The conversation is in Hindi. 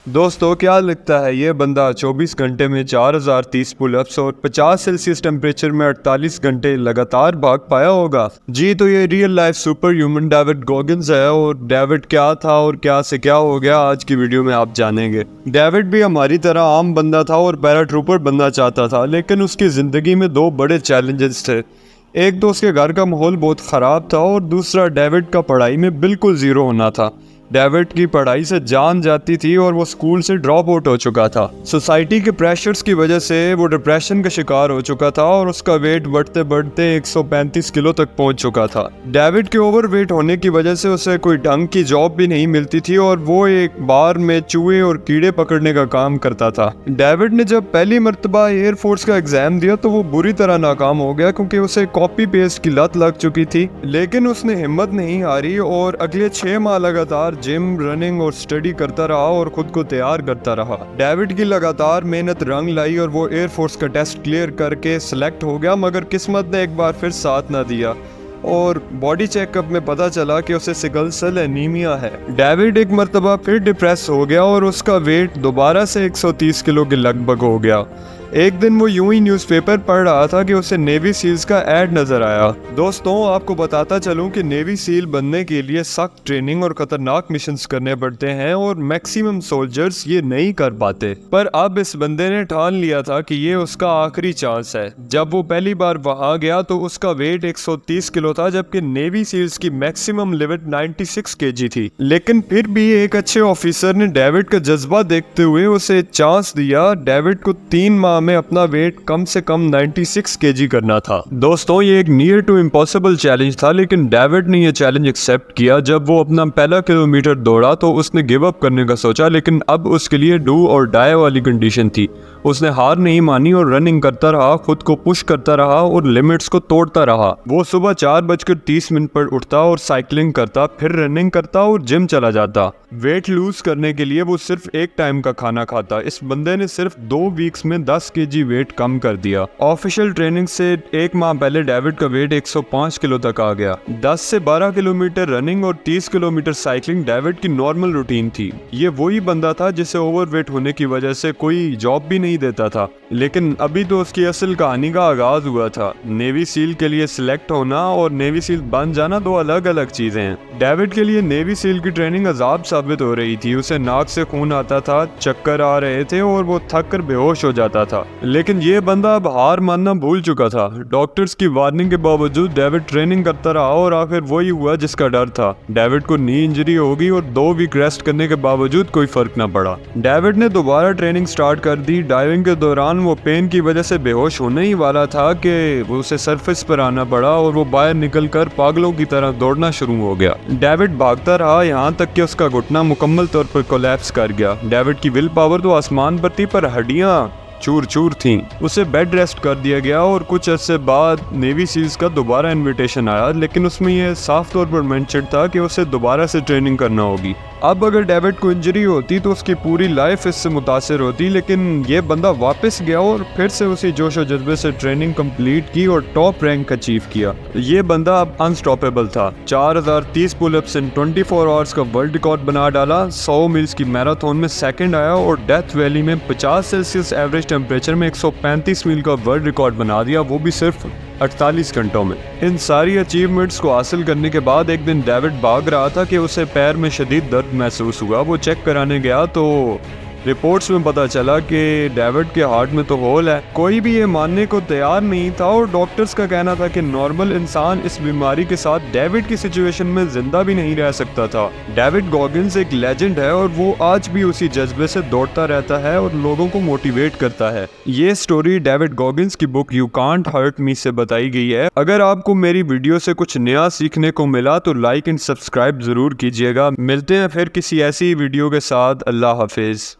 दोस्तों क्या लगता है ये बंदा 24 घंटे में 4030 पुलअप्स और 50 सेल्सियस टेम्परेचर में 48 घंटे लगातार भाग पाया होगा? जी तो ये real life super human David Goggins है। और डेविड क्या था और क्या से क्या हो गया आज की वीडियो में आप जानेंगे। डेविड भी हमारी तरह आम बंदा था और पैराट्रूपर बनना चाहता था, लेकिन उसकी ज़िंदगी में दो बड़े चैलेंजेस थे। एक तो उसके घर का माहौल बहुत ख़राब था और दूसरा डेविड का पढ़ाई में बिल्कुल ज़ीरो होना था। डेविड की पढ़ाई से जान जाती थी और वो स्कूल से ड्रॉप आउट हो चुका था। सोसाइटी के प्रेशर्स की वजह से वो डिप्रेशन का शिकार हो चुका था और उसका वेट बढ़ते बढ़ते 135 किलो तक पहुंच चुका था। डेविड के ओवर वेट होने की वजह से उसे कोई ढंग की जॉब भी नहीं मिलती थी और वो एक बार में चूहे और कीड़े पकड़ने का काम करता था। डेविड ने जब पहली मर्तबा एयरफोर्स का एग्जाम दिया तो वो बुरी तरह नाकाम हो गया, क्योंकि उसे कॉपी पेस्ट की लत लग चुकी थी। लेकिन उसने हिम्मत नहीं हारी और अगले 6 माह लगातार जिम, रनिंग और स्टडी करता रहा और खुद को तैयार करता रहा। डेविड की लगातार मेहनत रंग लाई और वो एयरफोर्स का टेस्ट क्लियर करके सिलेक्ट हो गया, मगर किस्मत ने एक बार फिर साथ ना दिया और बॉडी चेकअप में पता चला कि उसे सिकल सेल एनीमिया है। डेविड एक मर्तबा फिर डिप्रेस हो गया और उसका वेट दोबारा से 130 किलो के लगभग हो गया। एक दिन वो यूं ही न्यूज़पेपर पढ़ रहा था कि उसे नेवी सील्स का ऐड नजर आया। दोस्तों आपको बताता चलूं कि नेवी सील बनने के लिए सख्त ट्रेनिंग और खतरनाक मिशंस करने पड़ते हैं और मैक्सिमम सोल्जर्स ये नहीं कर पाते। पर अब इस बंदे ने ठान लिया था कि ये उसका आखिरी चांस है। जब वो पहली बार वहां गया तो उसका वेट 130 किलो था, जबकि नेवी सील्स की मैक्सिमम लिमिट 96 केजी थी। लेकिन फिर भी एक अच्छे ऑफिसर ने डेविड का जज्बा देखते हुए उसे चांस दिया। डेविड को 3 माह में अपना वेट कम से कम 96 केजी करना था। दोस्तों ये एक नियर टू इम्पॉसिबल चैलेंज था, लेकिन डेविड ने यह चैलेंज एक्सेप्ट किया। जब वो अपना पहला किलोमीटर दौड़ा तो उसने गिव अप करने का सोचा, लेकिन अब उसके लिए डू और डाई वाली कंडीशन थी। उसने हार नहीं मानी और रनिंग करता रहा, खुद को पुश करता रहा और लिमिट्स को तोड़ता रहा। वो सुबह 4:30 पर उठता और साइकिलिंग करता, फिर रनिंग करता और जिम चला जाता। वेट लूज करने के लिए वो सिर्फ एक टाइम का खाना खाता। इस बंदे ने सिर्फ 2 वीक्स में 10 केजी वेट कम कर दिया। ऑफिशियल ट्रेनिंग से 1 माह पहले डेविड का वेट 105 किलो तक आ गया। 10 से 12 किलोमीटर रनिंग और 30 किलोमीटर साइकिलिंग डेविड की नॉर्मल रूटीन थी। ये वही बंदा था जिसे ओवरवेट होने की वजह से कोई जॉब भी नहीं देता था। लेकिन अभी तो उसकी असल कहानी का आगाज हुआ था। नेवी सील के लिए सिलेक्ट होना और नेवी सील बन जाना दो अलग अलग चीजें हैं। डेविड के लिए नेवी सील की ट्रेनिंग अजाब साबित हो रही थी। उसे नाक से खून आता था, चक्कर आ रहे थे और वो थक कर बेहोश हो जाता था। लेकिन ये बंदा अब हार मानना भूल चुका था। डॉक्टर्स की वार्निंग के बावजूद डेविड ट्रेनिंग करता रहा और आखिर वही हुआ जिसका डर था। डेविड को नी इंजरी होगी और 2 वीक रेस्ट करने के बावजूद कोई फर्क न पड़ा। डेविड ने दोबारा ट्रेनिंग स्टार्ट कर दी। डाइविंग के दौरान वो पेन की वजह से बेहोश होने ही वाला था कि उसे सरफेस पर आना पड़ा और वो बाहर निकलकर पागलों की तरह दौड़ना शुरू हो गया। डेविड भागता रहा यहाँ तक कि उसका घुटना मुकम्मल तौर पर कोलैप्स कर गया। डेविड की विल पावर तो आसमान पर थी, पर हड्डियां चूर चूर थीं। उसे बेड रेस्ट कर दिया गया और कुछ अरसे बाद नेवी सील्स का दोबारा इनविटेशन आया, लेकिन उसमें यह साफ तौर पर मेंशन था कि उसे दोबारा से ट्रेनिंग करना होगी। अब अगर डेविड को इंजरी होती तो उसकी पूरी लाइफ इससे मुतासिर होती, लेकिन ये बंदा वापस गया और फिर से उसी जोश और जज्बे से ट्रेनिंग कंप्लीट की और टॉप रैंक अचीव किया। ये बंदा अब अनस्टॉपेबल था। 4030 पुलअप्स इन 24 आवर्स का वर्ल्ड रिकॉर्ड बना डाला। 100 मील्स की मैराथन में सेकंड आया और डेथ वैली में 50 सेल्सियस एवरेज टेम्परेचर में 135 मील का वर्ल्ड रिकॉर्ड बना दिया, वो भी सिर्फ 48 घंटों में। इन सारी अचीवमेंट्स को हासिल करने के बाद एक दिन डेविड भाग रहा था कि उसे पैर में शदीद दर्द महसूस हुआ। वो चेक कराने गया तो रिपोर्ट्स में पता चला कि डेविड के हार्ट में तो होल है। कोई भी ये मानने को तैयार नहीं था और डॉक्टर्स का कहना था कि नॉर्मल इंसान इस बीमारी के साथ डेविड की सिचुएशन में जिंदा भी नहीं रह सकता था। डेविड गॉगिंस एक लेजेंड है और वो आज भी उसी जज्बे से दौड़ता रहता है और लोगों को मोटिवेट करता है। ये स्टोरी डेविड गॉगिंस की book you can't hurt me से बताई गई है। अगर आपको मेरी वीडियो से कुछ नया सीखने को मिला तो लाइक एंड सब्सक्राइब जरूर कीजिएगा। मिलते हैं फिर किसी ऐसी वीडियो के साथ। अल्लाह हाफिज।